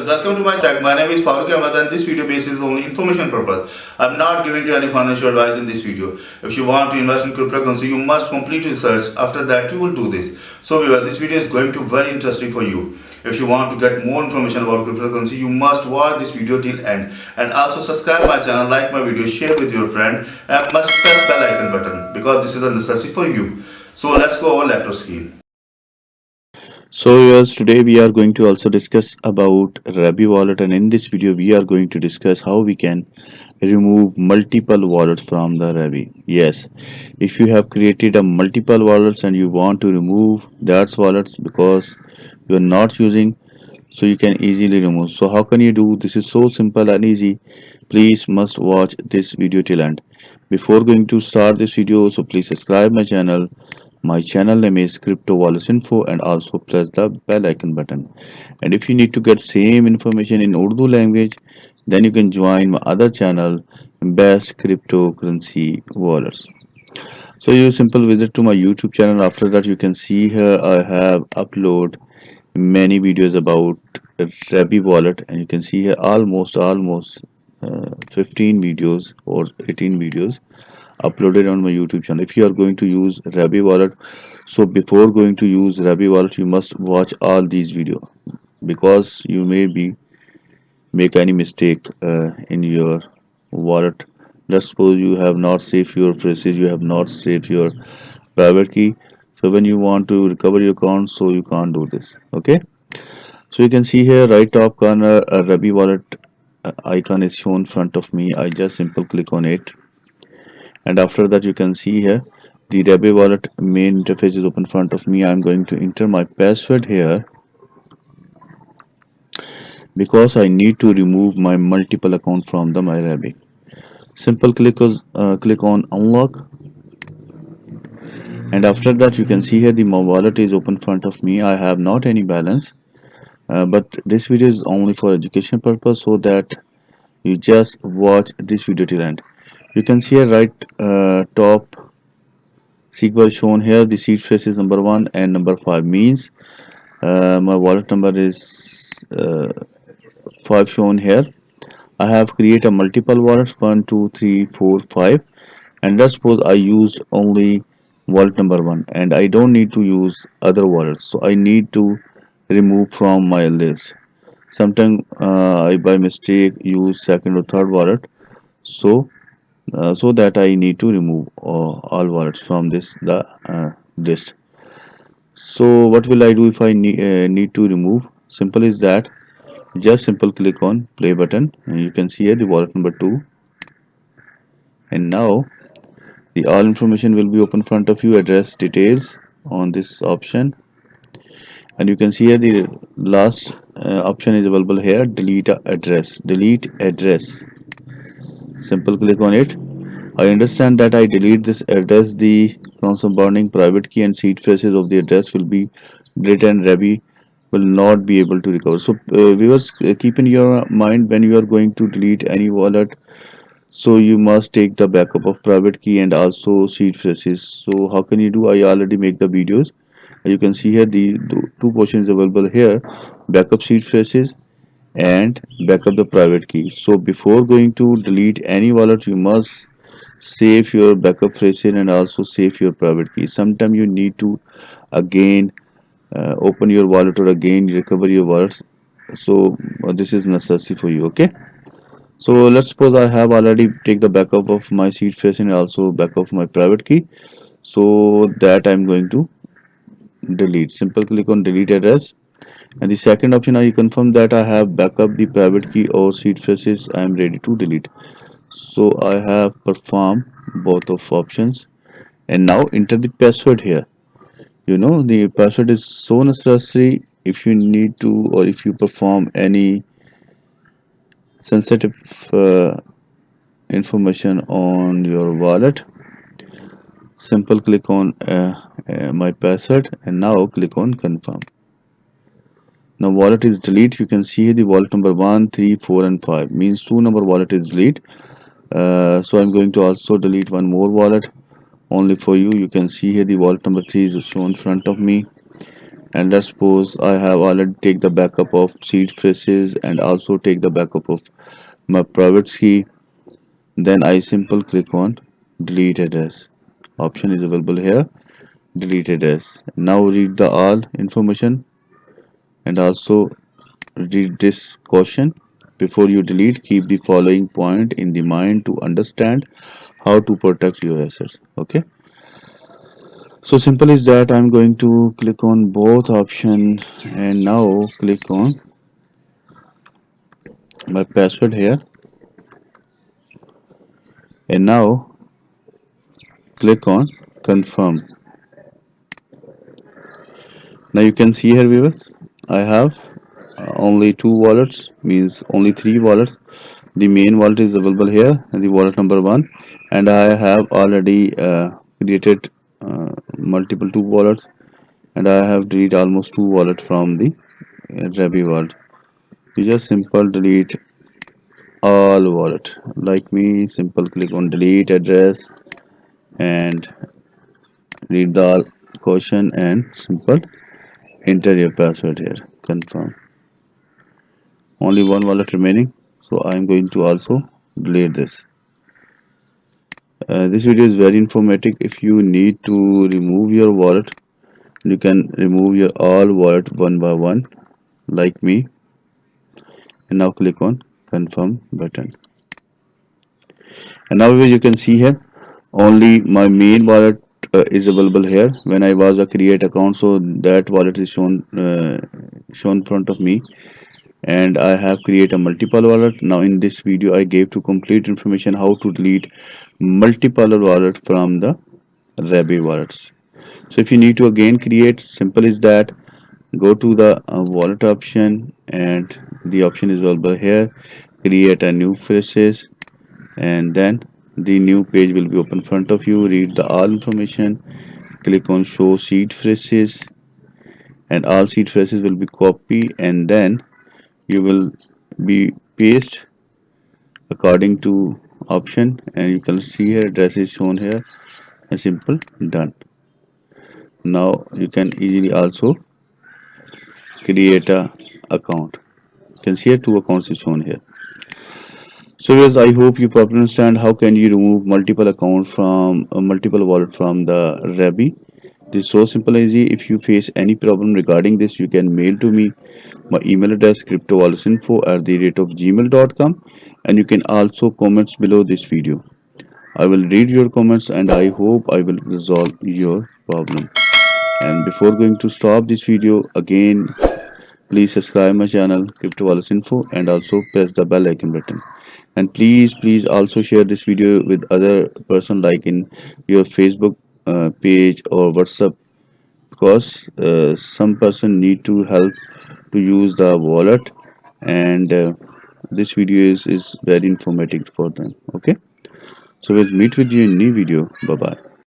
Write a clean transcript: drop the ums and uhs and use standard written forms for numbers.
welcome to my channel. My name is Farooq Ahmed and this video base is only information purpose. I'm not giving you any financial advice in this video. If you want to invest in cryptocurrency, you must complete research. After that, you will do this. So viewer, this video is going to be very interesting for you. If you want to get more information about cryptocurrency, you must watch this video till end. And also subscribe my channel, like my video, share with your friend, and must press bell icon button because this is a necessity for you. So let's go over laptop screen. So yes, today we are going to also discuss about Rabby Wallet, and in this video we are going to discuss how we can remove multiple wallets from the Rabby. Yes, if you have created a multiple wallets and you want to remove that wallets because you are not using, so you can easily remove. So how can you do? This is so simple and easy. Please must watch this video till end. Before going to start this video, so please subscribe my channel. My channel name is Crypto Wallet Info, and also press the bell icon button. And if you need to get same information in Urdu language, then you can join my other channel, Best Cryptocurrency Wallets. So you simple visit to my YouTube channel. After that, you can see here I have upload many videos about Rabby Wallet, and you can see here almost 15 videos or 18 videos uploaded on my YouTube channel. If you are going to use Rabby Wallet, so before going to use Rabby Wallet, you must watch all these videos because you may be make any mistake in your wallet. Let's suppose you have not saved your phrases, you have not saved your private key. So when you want to recover your account, so you can't do this. Okay. So you can see here right top corner a Rabby Wallet icon is shown in front of me. I just simple click on it, and after that you can see here the Rabby Wallet main interface is open in front of me. I'm going to enter my password here because I need to remove my multiple account from the my Rabby. Simple click on unlock, and after that you can see here the my wallet is open in front of me. I have not any balance, but this video is only for education purpose, so that you just watch this video till end. You can see here right top sequence shown here. The seed phrase is number 1 and number 5 means my wallet number is 5 shown here. I have created a multiple wallets 1 2 3 4 5, and let's suppose I use only wallet number 1 and I don't need to use other wallets, so I need to remove from my list. Sometimes I by mistake use second or third wallet, so so that I need to remove all wallets from this the list. So what will I do if I need to remove? Simple is that just simple click on play button, and you can see here the wallet number 2, and now the all information will be open in front of you, address details on this option, and you can see here the last option is available here, delete address. Simple click on it. I understand that I delete this address, the console burning private key and seed phrases of the address will be deleted and Rabby will not be able to recover. So viewers, keep in your mind when you are going to delete any wallet, so you must take the backup of private key and also seed phrases. So how can you do? I already make the videos. You can see here the two portions available here, backup seed phrases and backup the private key. So before going to delete any wallet, you must save your backup phrase and also save your private key. Sometimes you need to again open your wallet or again recover your wallets, so this is necessary for you. Okay, so let's suppose I have already take the backup of my seed phrase and also backup of my private key, so that I'm going to delete. Simple click on delete address, and the second option I confirm that I have backup the private key or seed phrases. I am ready to delete, so I have performed both of options, and now enter the password here. You know the password is so necessary if you need to or if you perform any sensitive information on your wallet. Simple click on my password, and now click on confirm. Now wallet is delete. You can see the wallet number 1 3 4 and 5 means 2 number wallet is delete. So I'm going to also delete one more wallet only for you. You can see here the wallet number 3 is shown in front of me, And let's suppose I have already take the backup of seed phrases and also take the backup of my private key. Then I simple click on delete address. Option is available here. Delete address. Now read the all information and also read this caution. Before you delete, keep the following point in the mind to understand how to protect your assets. Okay. So simple is that I'm going to click on both options and now click on my password here and now click on confirm. Now you can see here viewers, I have only two wallets, means only three wallets. The main wallet is available here, the wallet number one, and I have already created multiple two wallets, and I have deleted almost two wallets from the Rabby wallet. You just simple delete all wallet. Like me, simple click on delete address and read the question and simple enter your password here. Confirm. Only one wallet remaining, so I am going to also delete this. This video is very informative. If you need to remove your wallet, you can remove your all wallet one by one like me, and now click on confirm button. And now you can see here only my main wallet is available here. When I was a create account, so that wallet is shown in front of me, and I have created a multiple wallet. Now in this video I gave to complete information how to delete multiple wallet from the Rabby wallets. So if you need to again create, simple is that go to the wallet option and the option is available here, create a new phrases, and then the new page will be open in front of you. Read the all information, click on show seed phrases, and all seed phrases will be copied, and then you will be paste according to option, and you can see here address is shown here and simple done. Now you can easily also create a account. You can see here two accounts is shown here. So yes, I hope you properly understand how can you remove multiple accounts from multiple wallet from the Rabby. This is so simple and easy. If you face any problem regarding this, you can mail to me. My email address cryptowalletsinfo@gmail.com, and you can also comments below this video. I will read your comments and I hope I will resolve your problem. And before going to stop this video again, please subscribe my channel Crypto Wallets Info and also press the bell icon button. And please also share this video with other person like in your Facebook page or WhatsApp, because some person need to help to use the wallet, and this video is very informative for them. Okay, so we'll meet with you in new video. Bye bye.